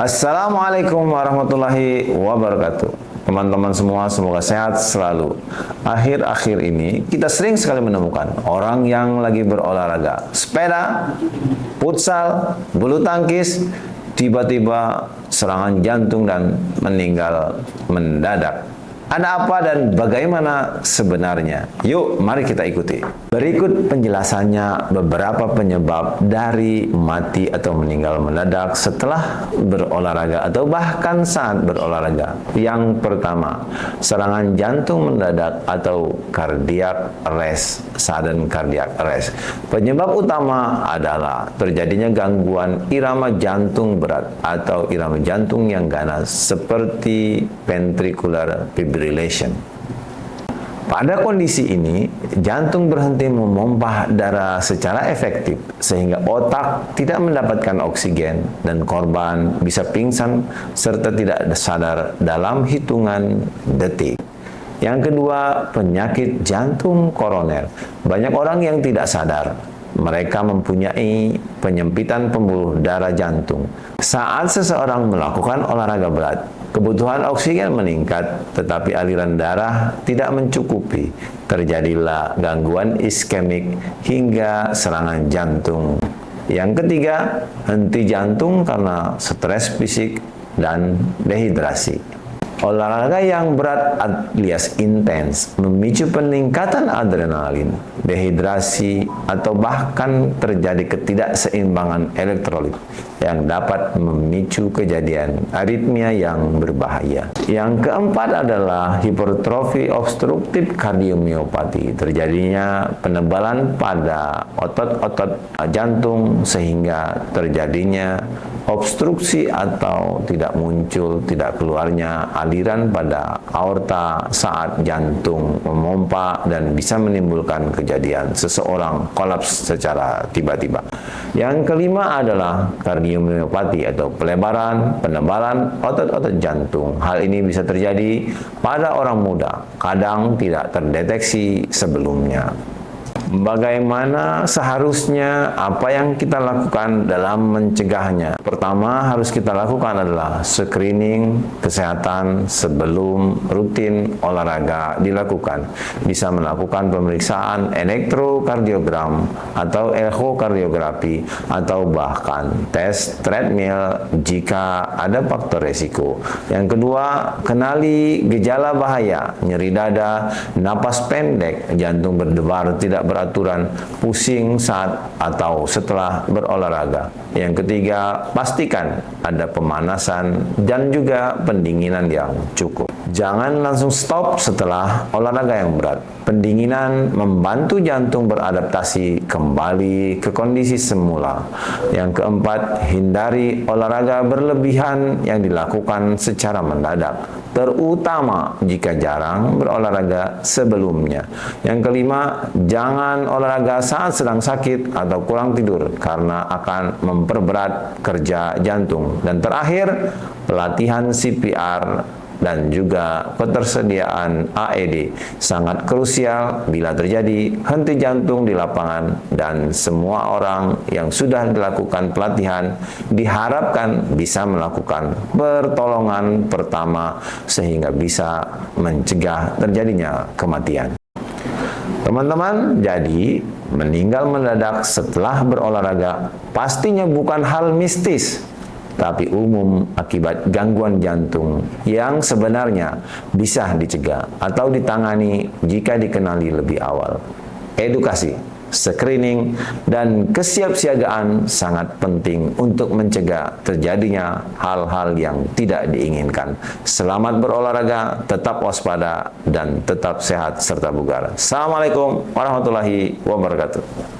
Assalamualaikum warahmatullahi wabarakatuh. Teman-teman semua, semoga sehat selalu. Akhir-akhir ini kita sering sekali menemukan orang yang lagi berolahraga sepeda, futsal, bulu tangkis, tiba-tiba serangan jantung dan meninggal mendadak. Ada apa dan bagaimana sebenarnya? Yuk, mari kita ikuti. Berikut penjelasannya beberapa penyebab dari mati atau meninggal mendadak setelah berolahraga atau bahkan saat berolahraga. Yang pertama, serangan jantung mendadak atau cardiac arrest, sudden cardiac arrest. Penyebab utama adalah terjadinya gangguan irama jantung berat atau irama jantung yang ganas seperti ventricular fibrillation. Pada kondisi ini, jantung berhenti memompa darah secara efektif sehingga otak tidak mendapatkan oksigen dan korban bisa pingsan serta tidak sadar dalam hitungan detik. Yang kedua, penyakit jantung koroner. Banyak orang yang tidak sadar mereka mempunyai penyempitan pembuluh darah jantung. Saat seseorang melakukan olahraga berat, kebutuhan oksigen meningkat, tetapi aliran darah tidak mencukupi. Terjadilah gangguan iskemik hingga serangan jantung. Yang ketiga, henti jantung karena stres fisik dan dehidrasi. Olahraga yang berat alias intens memicu peningkatan adrenalin, dehidrasi, atau bahkan terjadi ketidakseimbangan elektrolit yang dapat memicu kejadian aritmia yang berbahaya. Yang keempat adalah hipertrofi obstruktif kardiomyopati, terjadinya penebalan pada otot-otot jantung sehingga terjadinya obstruksi atau tidak keluarnya aliran pada aorta saat jantung memompa dan bisa menimbulkan kejadian seseorang kolaps secara tiba-tiba. Yang kelima adalah kardiomyopati atau penebalan otot-otot jantung. Hal ini bisa terjadi pada orang muda, kadang tidak terdeteksi sebelumnya. Bagaimana seharusnya apa yang kita lakukan dalam mencegahnya? Pertama harus kita lakukan adalah screening kesehatan sebelum rutin olahraga dilakukan. Bisa melakukan pemeriksaan elektrokardiogram atau echokardiografi atau bahkan tes treadmill jika ada faktor resiko. Yang kedua, kenali gejala bahaya, nyeri dada, napas pendek, jantung berdebar tidak beraturan, pusing saat atau setelah berolahraga. Yang ketiga, pastikan ada pemanasan dan juga pendinginan yang cukup. Jangan langsung stop setelah olahraga yang berat. Pendinginan membantu jantung beradaptasi kembali ke kondisi semula. Yang keempat, hindari olahraga berlebihan yang dilakukan secara mendadak, terutama jika jarang berolahraga sebelumnya. Yang kelima, jangan olahraga saat sedang sakit atau kurang tidur karena akan memperberat kerja jantung. Dan terakhir, pelatihan CPR dan juga ketersediaan AED sangat krusial bila terjadi henti jantung di lapangan, dan semua orang yang sudah dilakukan pelatihan diharapkan bisa melakukan pertolongan pertama sehingga bisa mencegah terjadinya kematian. Teman-teman, jadi meninggal mendadak setelah berolahraga pastinya bukan hal mistis, tapi umum akibat gangguan jantung yang sebenarnya bisa dicegah atau ditangani jika dikenali lebih awal. Edukasi, screening, dan kesiapsiagaan sangat penting untuk mencegah terjadinya hal-hal yang tidak diinginkan. Selamat berolahraga, tetap waspada, dan tetap sehat serta bugar. Assalamualaikum warahmatullahi wabarakatuh.